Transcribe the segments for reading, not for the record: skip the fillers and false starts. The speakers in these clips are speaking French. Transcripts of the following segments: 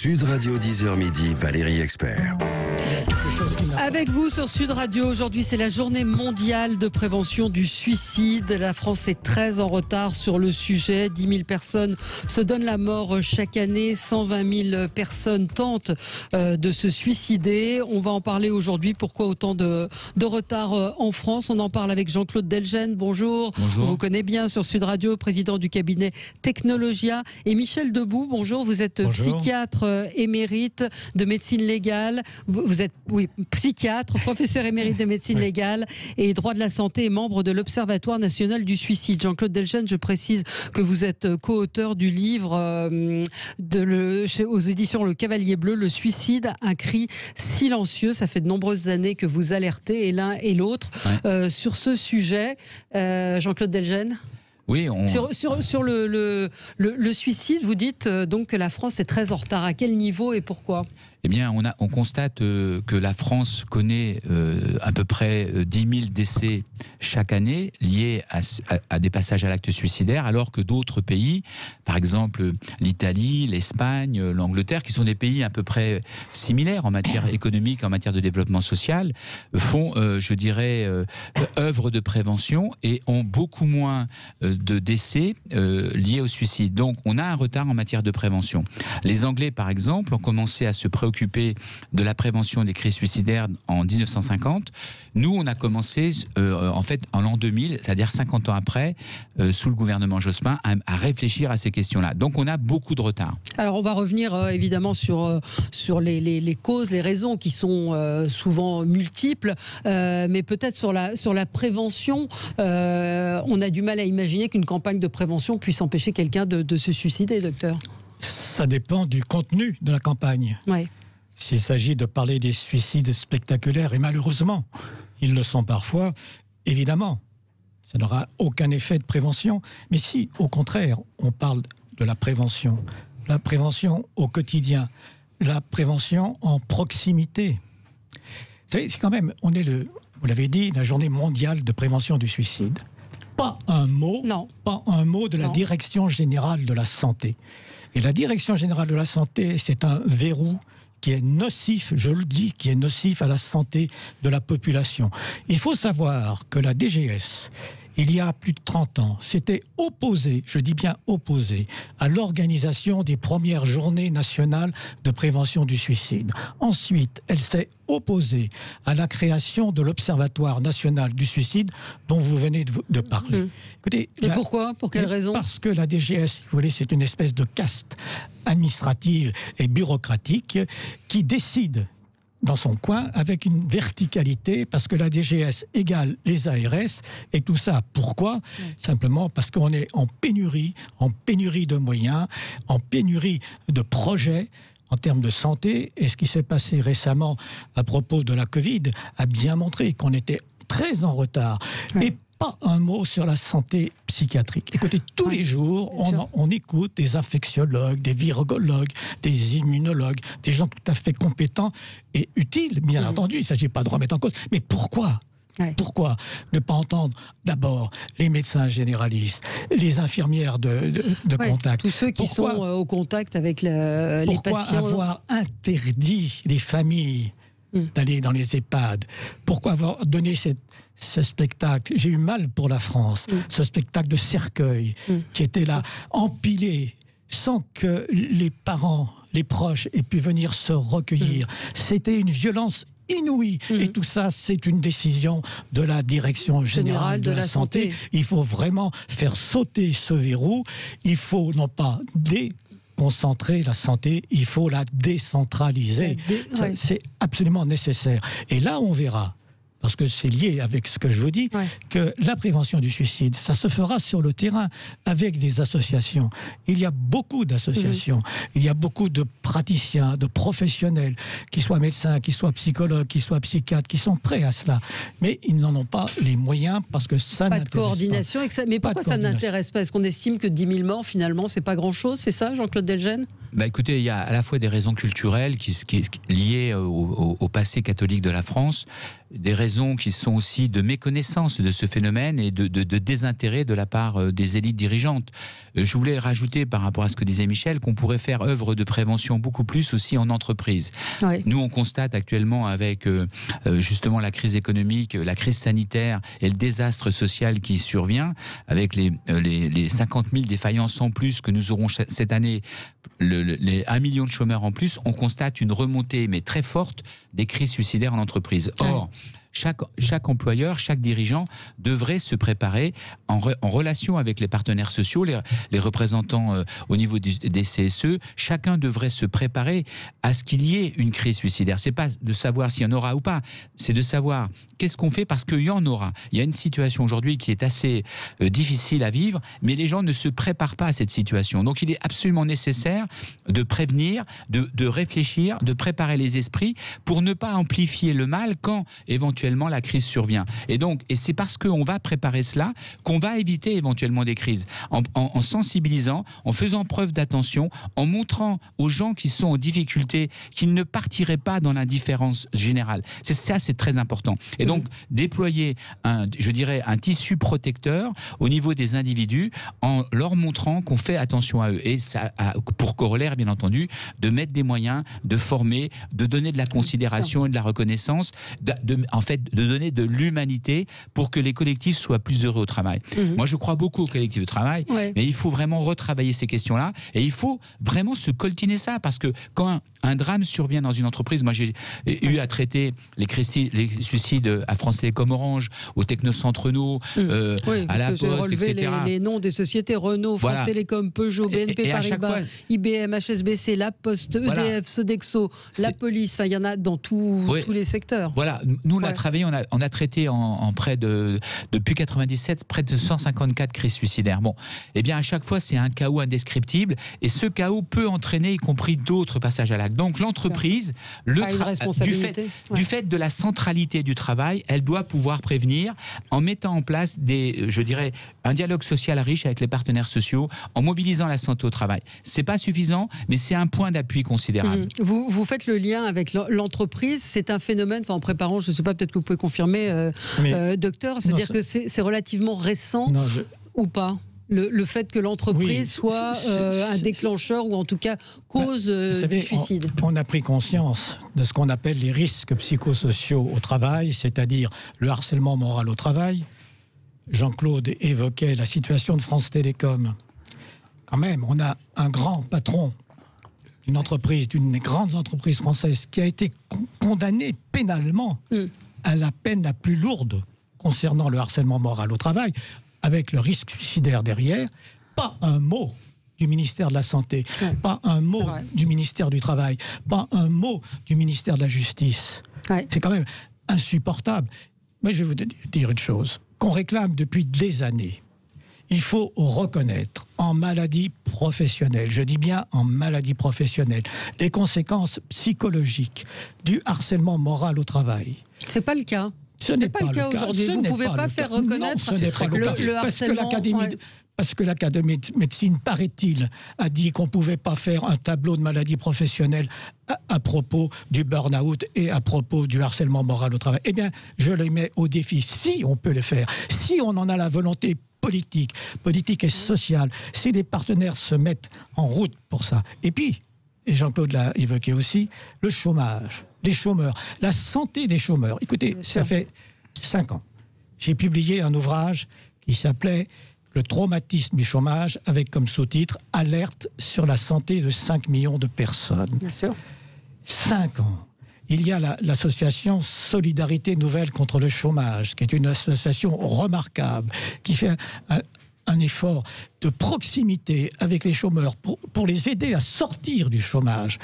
Sud Radio 10h midi, Valérie Expert. Avec vous sur Sud Radio, aujourd'hui c'est la journée mondiale de prévention du suicide. La France est très en retard sur le sujet. 10 000 personnes se donnent la mort chaque année. 120 000 personnes tentent de se suicider. On va en parler aujourd'hui. Pourquoi autant de retard en France? On en parle avec Jean-Claude Delgen. Bonjour. Bonjour. On vous connaît bien sur Sud Radio, président du cabinet Technologia. Et Michel Debout, bonjour. Vous êtes psychiatre émérite de médecine légale. Vous êtes psychiatre, professeur émérite de médecine légale et droit de la santé et membre de l'Observatoire national du suicide. Jean-Claude Delgen, je précise que vous êtes co-auteur du livre aux éditions Le Cavalier Bleu, Le suicide, un cri silencieux. Ça fait de nombreuses années que vous alertez, et l'un et l'autre, sur ce sujet. Jean-Claude Delgen. Oui, sur le suicide, vous dites donc que la France est très en retard. À quel niveau et pourquoi ? Eh bien, on constate que la France connaît à peu près 10 000 décès chaque année liés à des passages à l'acte suicidaire, alors que d'autres pays, par exemple l'Italie, l'Espagne, l'Angleterre, qui sont des pays à peu près similaires en matière économique, en matière de développement social, font, je dirais, œuvre de prévention et ont beaucoup moins de décès liés au suicide. Donc, on a un retard en matière de prévention. Les Anglais, par exemple, ont commencé à se préoccuper de la prévention des crises suicidaires en 1950. Nous, on a commencé en fait en l'an 2000, c'est-à-dire 50 ans après, sous le gouvernement Jospin, à réfléchir à ces questions-là. Donc on a beaucoup de retard. Alors on va revenir évidemment sur les causes, les raisons qui sont souvent multiples, mais peut-être sur la prévention. On a du mal à imaginer qu'une campagne de prévention puisse empêcher quelqu'un de se suicider, docteur. Ça dépend du contenu de la campagne. Oui. S'il s'agit de parler des suicides spectaculaires, et malheureusement, ils le sont parfois, évidemment, ça n'aura aucun effet de prévention. Mais si, au contraire, on parle de la prévention au quotidien, la prévention en proximité. Vous savez, c'est quand même, vous l'avez dit, la journée mondiale de prévention du suicide. Pas un mot de la Direction générale de la santé. Et la Direction générale de la santé, c'est un verrou qui est nocif, je le dis, qui est nocif à la santé de la population. Il faut savoir que la DGS, il y a plus de 30 ans, s'était opposée, je dis bien opposée, à l'organisation des premières journées nationales de prévention du suicide. Ensuite, elle s'est opposée à la création de l'Observatoire national du suicide dont vous venez de parler. Écoutez, et pourquoi ? Pour quelle raison ? Parce que la DGS, si vous voulez, c'est une espèce de caste administrative et bureaucratique qui décide dans son coin, avec une verticalité, parce que la DGS égale les ARS, et tout ça, pourquoi ? Simplement parce qu'on est en pénurie de moyens, en pénurie de projets, en termes de santé, et ce qui s'est passé récemment à propos de la Covid a bien montré qu'on était très en retard. Et pas un mot sur la santé psychiatrique. Écoutez, tous les jours, on écoute des infectiologues, des virologues, des immunologues, des gens tout à fait compétents et utiles, bien entendu. Il ne s'agit pas de remettre en cause. Mais pourquoi ? Pourquoi ne pas entendre d'abord les médecins généralistes, les infirmières de contact, tous ceux qui sont au contact avec les patients. Pourquoi avoir interdit les familles d'aller dans les EHPAD? Pourquoi avoir donné ce spectacle? J'ai eu mal pour la France, ce spectacle de cercueil qui était là, empilé, sans que les parents, les proches aient pu venir se recueillir. C'était une violence inouïe. Et tout ça, c'est une décision de la Direction générale de la santé. Il faut vraiment faire sauter ce verrou. Il faut non pas concentrer la santé, il faut la décentraliser. C'est absolument nécessaire. Et là, on verra, parce que c'est lié avec ce que je vous dis, que la prévention du suicide, ça se fera sur le terrain avec des associations. Il y a beaucoup d'associations, il y a beaucoup de praticiens, de professionnels, qui soient médecins, qui soient psychologues, qui soient psychiatres, qui sont prêts à cela. Mais ils n'en ont pas les moyens parce que ça n'intéresse pas. Pas de coordination. Mais pourquoi ça n'intéresse pas ? Est-ce qu'on estime que 10 000 morts, finalement, c'est pas grand-chose ? C'est ça, Jean-Claude Delgen ? Écoutez, il y a à la fois des raisons culturelles liées au passé catholique de la France, des raisons qui sont aussi de méconnaissance de ce phénomène et de désintérêt de la part des élites dirigeantes. Je voulais rajouter par rapport à ce que disait Michel qu'on pourrait faire œuvre de prévention beaucoup plus aussi en entreprise. Oui. Nous, on constate actuellement avec justement la crise économique, la crise sanitaire et le désastre social qui survient, avec les 50 000 défaillances en plus que nous aurons cette année, les 1 million de chômeurs en plus, on constate une remontée mais très forte des crises suicidaires en entreprise. Or, chaque employeur, chaque dirigeant devrait se préparer en relation avec les partenaires sociaux, les représentants au niveau des CSE. Chacun devrait se préparer à ce qu'il y ait une crise suicidaire. C'est pas de savoir s'il y en aura ou pas, c'est de savoir qu'est-ce qu'on fait parce qu'il y en aura. Il y a une situation aujourd'hui qui est assez difficile à vivre, mais les gens ne se préparent pas à cette situation. Donc il est absolument nécessaire de prévenir, de réfléchir, de préparer les esprits pour ne pas amplifier le mal quand éventuellement la crise survient. Et c'est parce qu'on va préparer cela qu'on va éviter éventuellement des crises. En sensibilisant, en faisant preuve d'attention, en montrant aux gens qui sont en difficulté qu'ils ne partiraient pas dans l'indifférence générale. C'est très important. Et donc, déployer un tissu protecteur au niveau des individus en leur montrant qu'on fait attention à eux. Et ça a pour corollaire, bien entendu, de mettre des moyens, de former, de donner de la considération et de la reconnaissance, de donner de l'humanité pour que les collectifs soient plus heureux au travail. Moi, je crois beaucoup aux collectifs de travail, mais il faut vraiment retravailler ces questions-là et il faut vraiment se coltiner ça parce que quand un drame survient dans une entreprise, moi j'ai eu à traiter les suicides à France Télécom Orange, au Technocentre Renault, à la Poste, etc. Les noms des sociétés Renault, France Télécom, Peugeot, BNP Paribas, IBM, HSBC, La Poste, EDF, Sodexo, la police, il y en a dans tous les secteurs. Voilà, nous on a travaillé, on a traité depuis 97 près de 154 crises suicidaires. Bon, eh bien à chaque fois c'est un chaos indescriptible et ce chaos peut entraîner y compris d'autres passages à l'acte. Donc l'entreprise, du fait de la centralité du travail, elle doit pouvoir prévenir en mettant en place un dialogue social riche avec les partenaires sociaux, en mobilisant la santé au travail. C'est pas suffisant, mais c'est un point d'appui considérable. Vous faites le lien avec l'entreprise, c'est un phénomène, en préparant, je ne sais pas, peut-être que vous pouvez confirmer, docteur, c'est-à-dire que c'est relativement récent ou pas ? Le fait que l'entreprise soit un déclencheur ou en tout cas cause du suicide. On a pris conscience de ce qu'on appelle les risques psychosociaux au travail, c'est-à-dire le harcèlement moral au travail. Jean-Claude évoquait la situation de France Télécom. Quand même, on a un grand patron d'une des grandes entreprises françaises qui a été condamné pénalement à la peine la plus lourde concernant le harcèlement moral au travail, avec le risque suicidaire derrière. Pas un mot du ministère de la Santé, pas un mot du ministère du Travail, pas un mot du ministère de la Justice. C'est quand même insupportable. Mais je vais vous dire une chose qu'on réclame depuis des années. Il faut reconnaître en maladie professionnelle, je dis bien en maladie professionnelle, les conséquences psychologiques du harcèlement moral au travail. C'est pas le cas. Ce n'est pas le cas aujourd'hui. Vous ne pouvez pas faire reconnaître le harcèlement. Parce que l'Académie de médecine, paraît-il, a dit qu'on ne pouvait pas faire un tableau de maladie professionnelle à propos du burn-out et à propos du harcèlement moral au travail. Eh bien, je les mets au défi. Si on peut le faire, si on en a la volonté politique et sociale, si les partenaires se mettent en route pour ça. Et puis, et Jean-Claude l'a évoqué aussi, le chômage, les chômeurs, la santé des chômeurs. Écoutez, ça fait 5 ans. J'ai publié un ouvrage qui s'appelait « Le traumatisme du chômage » avec comme sous-titre « Alerte sur la santé de 5 millions de personnes ». Bien sûr. 5 ans. Il y a l'association Solidarité Nouvelle contre le chômage, qui est une association remarquable, qui fait un effort de proximité avec les chômeurs pour les aider à sortir du chômage.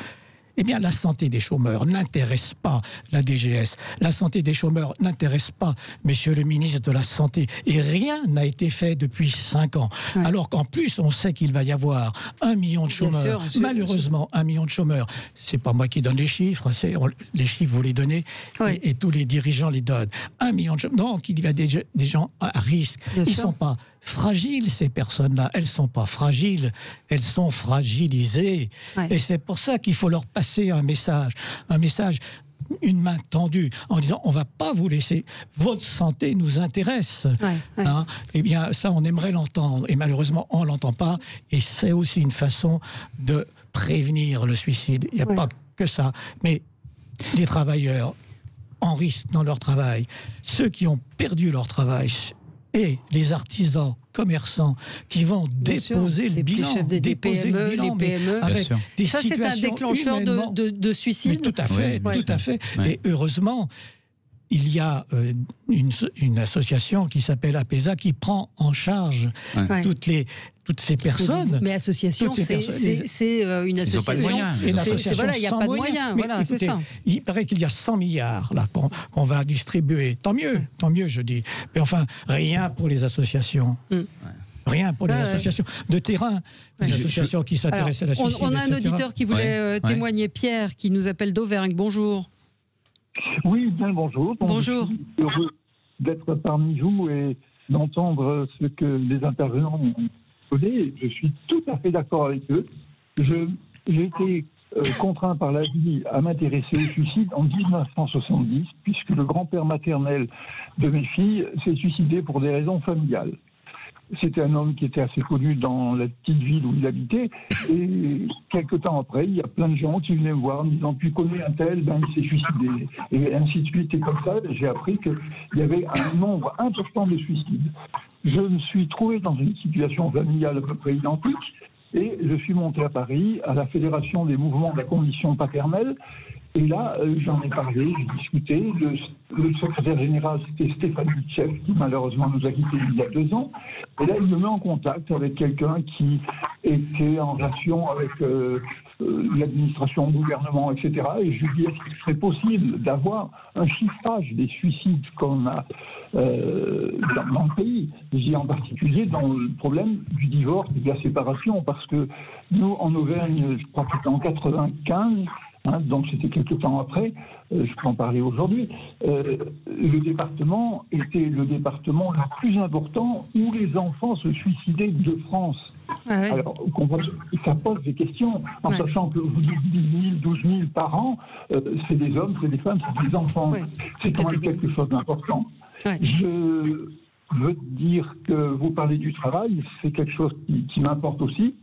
Eh bien, la santé des chômeurs n'intéresse pas la DGS. La santé des chômeurs n'intéresse pas Monsieur le ministre de la Santé. Et rien n'a été fait depuis 5 ans. Ouais. Alors qu'en plus, on sait qu'il va y avoir 1 million de chômeurs. Malheureusement, 1 million de chômeurs. C'est pas moi qui donne les chiffres. Les chiffres, vous les donnez. Ouais. Et tous les dirigeants les donnent. 1 million de chômeurs. Donc, il y a des gens à risque. Ils ne sont pas fragiles, ces personnes-là. Elles ne sont pas fragiles, elles sont fragilisées. Ouais. Et c'est pour ça qu'il faut leur passer un message, une main tendue, en disant on ne va pas vous laisser, votre santé nous intéresse. Ouais. Hein, eh bien, ça, on aimerait l'entendre, et malheureusement, on ne l'entend pas, et c'est aussi une façon de prévenir le suicide. Il n'y a pas que ça, mais les travailleurs en risque dans leur travail, ceux qui ont perdu leur travail, et les artisans, commerçants qui vont déposer le bilan, petits chefs des PME, les PME, avec des ça c'est un déclencheur de suicide. Mais tout à fait, oui. tout à fait. Oui. Et heureusement, il y a une association qui s'appelle APESA qui prend en charge toutes ces personnes. Mais association, c'est une association. Ils n'ont pas de moyens. Et l'association voilà, il n'y a sans pas de moyens. moyens. Mais Voilà, écoutez, c'est ça. il paraît qu'il y a 100 milliards là qu'on va distribuer. Tant mieux, je dis. Mais enfin, rien pour les associations. Rien pour les associations de terrain, les associations qui s'intéressent à la suicide, on a un etc. auditeur qui voulait témoigner, Pierre, qui nous appelle d'Auvergne. Bonjour. Oui, bien le bonjour. Donc, Bonjour. Je suis heureux d'être parmi vous et d'entendre ce que les intervenants ont donné. Je suis tout à fait d'accord avec eux. J'ai été contraint par la vie à m'intéresser au suicide en 1970, puisque le grand-père maternel de mes filles s'est suicidé pour des raisons familiales. C'était un homme qui était assez connu dans la petite ville où il habitait. Et quelques temps après, il y a plein de gens qui venaient me voir en me disant « Tu connais un tel, ben, il s'est suicidé. » Et ainsi de suite. Et comme ça, j'ai appris qu'il y avait un nombre important de suicides. Je me suis trouvé dans une situation familiale à peu près identique. Et je suis monté à Paris, à la Fédération des mouvements de la condition paternelle. Et là, j'en ai parlé, j'ai discuté. Le secrétaire général, c'était Stéphane Bitchev, qui malheureusement nous a quittés il y a 2 ans. Et là, il me met en contact avec quelqu'un qui était en relation avec l'administration, le gouvernement, etc. Et je lui dis, est-ce qu'il serait possible d'avoir un chiffrage des suicides qu'on a dans le pays? Je dis en particulier dans le problème du divorce et de la séparation, parce que nous, en Auvergne, je crois que c'était en 95, donc c'était quelques temps après, je peux en parler aujourd'hui, le département était le département le plus important où les enfants se suicidaient de France. Ah ouais. Alors, ça pose des questions, en sachant que vous dites 10 000, 12 000 par an, c'est des hommes, c'est des femmes, c'est des enfants. Ouais. C'est quand même quelque chose d'important. Ouais. Je veux dire que vous parlez du travail, c'est quelque chose qui m'importe aussi.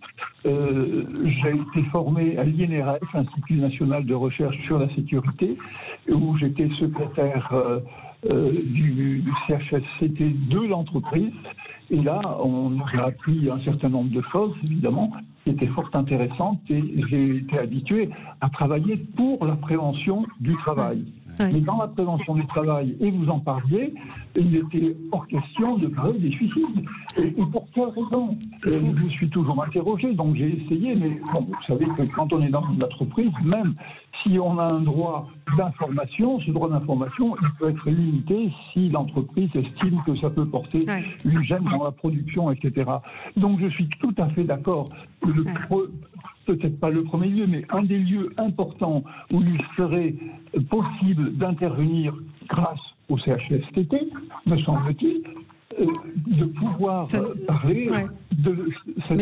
J'ai été formé à l'INRF, Institut National de Recherche sur la Sécurité, où j'étais secrétaire du CHSCT de l'entreprise. Et là, on nous a appris un certain nombre de choses, évidemment, qui étaient fort intéressantes. Et j'ai été habitué à travailler pour la prévention du travail. Oui. Mais dans la prévention du travail, et vous en parliez, il était hors question de parler des suicides. Et pour quelle raison? Je me suis toujours interrogé, donc j'ai essayé, mais bon, vous savez que quand on est dans une entreprise, même si on a un droit d'information, ce droit d'information, il peut être limité si l'entreprise estime que ça peut porter une gêne dans la production, etc. Donc je suis tout à fait d'accord. Peut-être pas le premier lieu, mais un des lieux importants où il serait possible d'intervenir grâce au CHSCT, me semble-t-il, de pouvoir parler de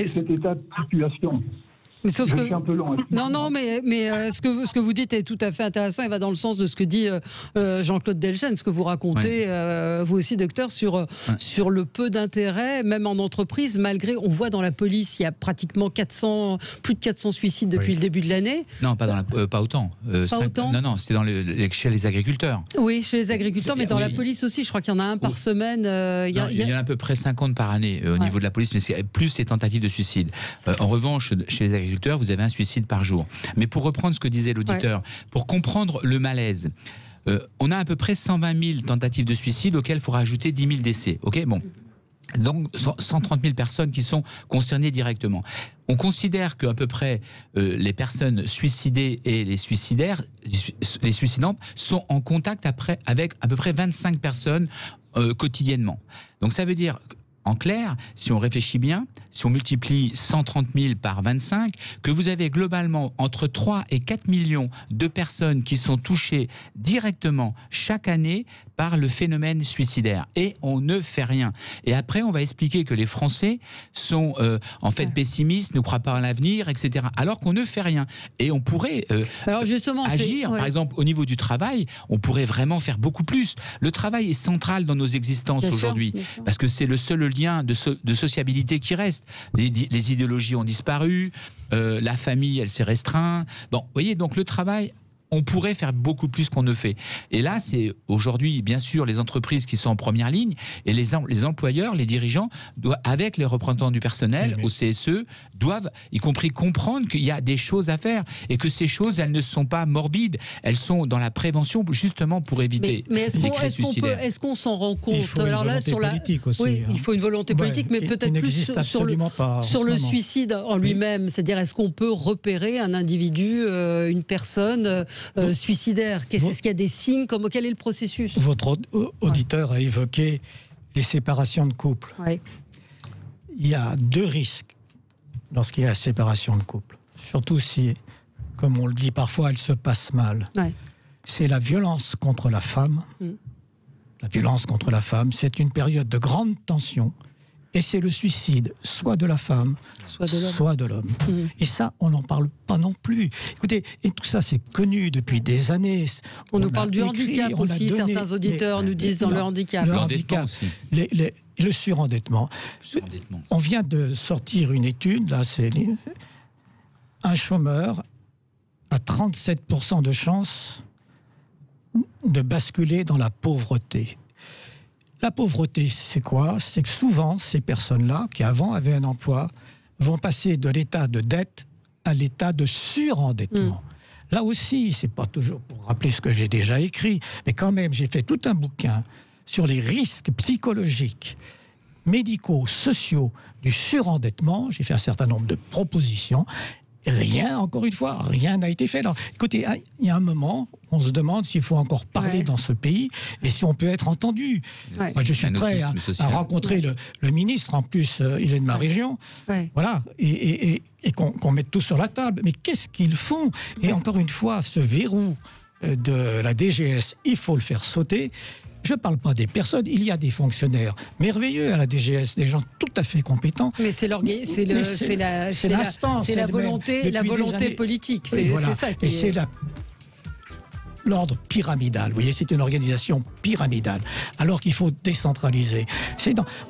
cet état de situation. Mais sauf je que suis un peu long. Non, mais ce que vous dites est tout à fait intéressant et va dans le sens de ce que dit Jean-Claude Delchenne, ce que vous racontez, vous aussi, docteur, sur le peu d'intérêt, même en entreprise, malgré, on voit dans la police, il y a pratiquement plus de 400 suicides depuis le début de l'année. Non, pas autant. Autant. Non, c'est chez les agriculteurs. Oui, chez les agriculteurs, mais dans la police aussi, je crois qu'il y en a un par semaine. Il y en a à peu près 50 par année au niveau de la police, mais c'est plus les tentatives de suicide. En revanche, chez les agriculteurs, vous avez un suicide par jour. Mais pour reprendre ce que disait l'auditeur, pour comprendre le malaise, on a à peu près 120 000 tentatives de suicide auxquelles il faut rajouter 10 000 décès. Ok, bon. Donc 130 000 personnes qui sont concernées directement. On considère qu'à peu près les personnes suicidées et les suicidaires, les suicidantes, sont en contact avec à peu près 25 personnes quotidiennement. Donc ça veut dire en clair, si on réfléchit bien, si on multiplie 130 000 par 25, que vous avez globalement entre 3 et 4 millions de personnes qui sont touchées directement chaque année par le phénomène suicidaire. Et on ne fait rien. Et après, on va expliquer que les Français sont en fait pessimistes, ne croient pas à l'avenir, etc. Alors qu'on ne fait rien. Et on pourrait alors justement, agir. Par exemple, au niveau du travail, on pourrait vraiment faire beaucoup plus. Le travail est central dans nos existences aujourd'hui. Parce que c'est le seul lien de sociabilité qui reste. Les idéologies ont disparu, la famille, elle s'est restreinte. Bon, vous voyez, donc le travail, on pourrait faire beaucoup plus qu'on ne fait. Et là, c'est aujourd'hui, bien sûr, les entreprises qui sont en première ligne et les employeurs, les dirigeants, avec les représentants du personnel au CSE, doivent, y compris, comprendre qu'il y a des choses à faire et que ces choses, elles ne sont pas morbides. Elles sont dans la prévention, justement, pour éviter les crises suicidaires. Est-ce qu'on s'en rend compte? Il faut une volonté politique aussi. Oui, il faut une volonté politique, mais peut-être plus sur le suicide en lui-même. C'est-à-dire, est-ce qu'on peut repérer un individu, une personne suicidaire? Est-ce qu'il y a des signes? Quel est le processus? Votre auditeur a évoqué les séparations de couple. Oui. Il y a 2 risques lorsqu'il y a séparation de couple. Surtout si, comme on le dit parfois, elle se passe mal. Ouais. C'est la violence contre la femme. La violence contre la femme, c'est une période de grande tension. Et c'est le suicide, soit de la femme, soit de l'homme. Et ça, on n'en parle pas non plus. Écoutez, et tout ça, c'est connu depuis des années. On nous parle du handicap aussi. Certains auditeurs nous disent dans le handicap. Le handicap, le surendettement. On vient de sortir une étude, là, c'est un chômeur a 37% de chance de basculer dans la pauvreté. La pauvreté, c'est quoi? C'est que souvent, ces personnes-là, qui avant avaient un emploi, vont passer de l'état de dette à l'état de surendettement. Là aussi, c'est pas toujours pour rappeler ce que j'ai déjà écrit, mais quand même, j'ai fait tout un bouquin sur les risques psychologiques, médicaux, sociaux du surendettement. J'ai fait un certain nombre de propositions. Rien, encore une fois, rien n'a été fait. Alors, écoutez, il y a un moment, on se demande s'il faut encore parler dans ce pays et si on peut être entendu. Moi, je suis prêt à rencontrer le ministre. En plus, il est de ma région. Voilà. Et qu'on mette tout sur la table. Mais qu'est-ce qu'ils font? Et encore une fois, ce verrou de la DGS, il faut le faire sauter. Je ne parle pas des personnes, il y a des fonctionnaires merveilleux à la DGS, des gens tout à fait compétents. Mais c'est la volonté politique. C'est ça qui c'est l'ordre pyramidal. Vous voyez, c'est une organisation pyramidale, alors qu'il faut décentraliser.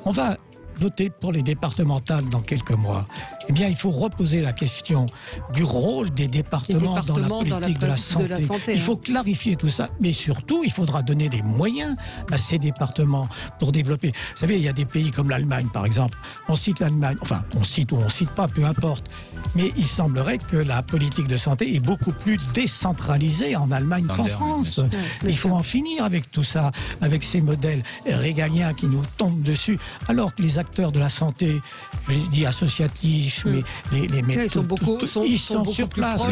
On va voter pour les départementales dans quelques mois. Eh bien, il faut reposer la question du rôle des départements dans la politique de la santé. Il faut clarifier tout ça, mais surtout, il faudra donner des moyens à ces départements pour développer. Vous savez, il y a des pays comme l'Allemagne, par exemple. On cite l'Allemagne, enfin, on cite ou on cite pas, peu importe. Mais il semblerait que la politique de santé est beaucoup plus décentralisée en Allemagne qu'en France. Il faut en finir avec tout ça, avec ces modèles régaliens qui nous tombent dessus, alors que les acteurs de la santé, je dis associatifs, mais les médecins, ils sont sur place,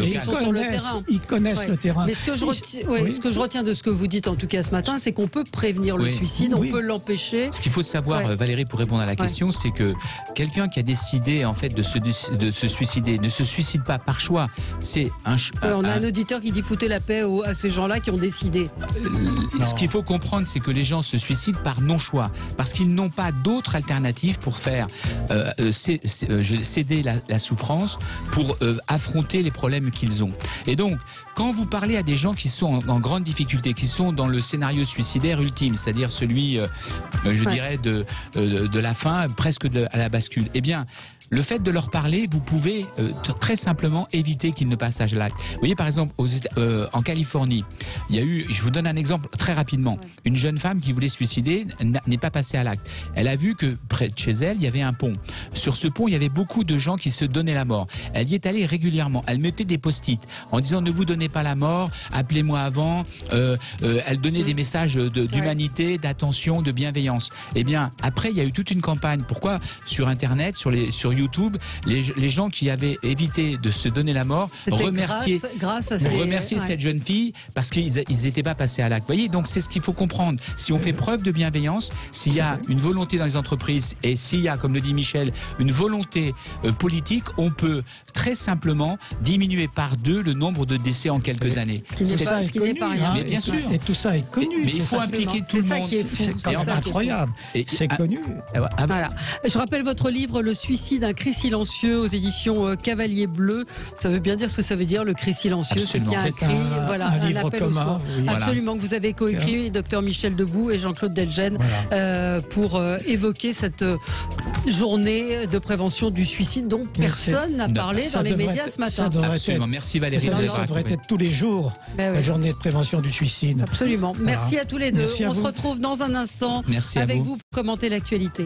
ils connaissent le terrain. Mais ce que je retiens de ce que vous dites en tout cas ce matin, c'est qu'on peut prévenir le suicide, on peut l'empêcher. Ce qu'il faut savoir, Valérie, pour répondre à la question, c'est que quelqu'un qui a décidé en fait de se suicider ne se suicide pas par choix. C'est on a un auditeur qui dit foutez la paix à ces gens-là qui ont décidé. Ce qu'il faut comprendre, c'est que les gens se suicident par non-choix, parce qu'ils n'ont pas d'autre alternative pour faire céder la souffrance, pour affronter les problèmes qu'ils ont. Et donc, quand vous parlez à des gens qui sont en grande difficulté, qui sont dans le scénario suicidaire ultime, c'est-à-dire celui, je dirais, de la fin, presque à la bascule, eh bien, le fait de leur parler, vous pouvez très simplement éviter qu'ils ne passent à l'acte. Vous voyez, par exemple, en Californie, il y a eu, je vous donne un exemple très rapidement, une jeune femme qui voulait se suicider n'est pas passée à l'acte. Elle a vu que près de chez elle, il y avait un pont. Sur ce pont, il y avait beaucoup de gens qui se donnaient la mort. Elle y est allée régulièrement. Elle mettait des post-it en disant « Ne vous donnez pas la mort, appelez-moi avant ». Elle donnait des messages d'humanité, d'attention, de bienveillance. Eh bien, après, il y a eu toute une campagne. Pourquoi? Sur Internet, sur YouTube les gens qui avaient évité de se donner la mort, remercier cette jeune fille parce qu'ils n'étaient pas passés à l'acte. Vous voyez, donc c'est ce qu'il faut comprendre. Si on fait preuve de bienveillance, s'il y a une volonté dans les entreprises et s'il y a, comme le dit Michel, une volonté politique, on peut très simplement diminuer par 2 le nombre de décès en quelques années. Ce qui n'est pas rien. Mais bien sûr. Et tout ça est connu. Mais il faut impliquer tout le monde. C'est ça qui est fou. C'est quand même incroyable. C'est connu. Voilà. Je rappelle votre livre Le suicide, un cri silencieux aux éditions Cavalier Bleu. Ça veut bien dire ce que ça veut dire, le cri silencieux. C'est qu'il y a un cri, un livre appel commun. au secours. Oui. Absolument, que vous avez coécrit, Dr Michel Debout et Jean-Claude Delgen, pour évoquer cette journée de prévention du suicide dont personne n'a parlé dans les médias ce matin. Absolument. Merci Valérie. Ça devrait être tous les jours, la journée de prévention du suicide. Absolument. Merci à tous les deux. On se retrouve dans un instant avec vous pour commenter l'actualité.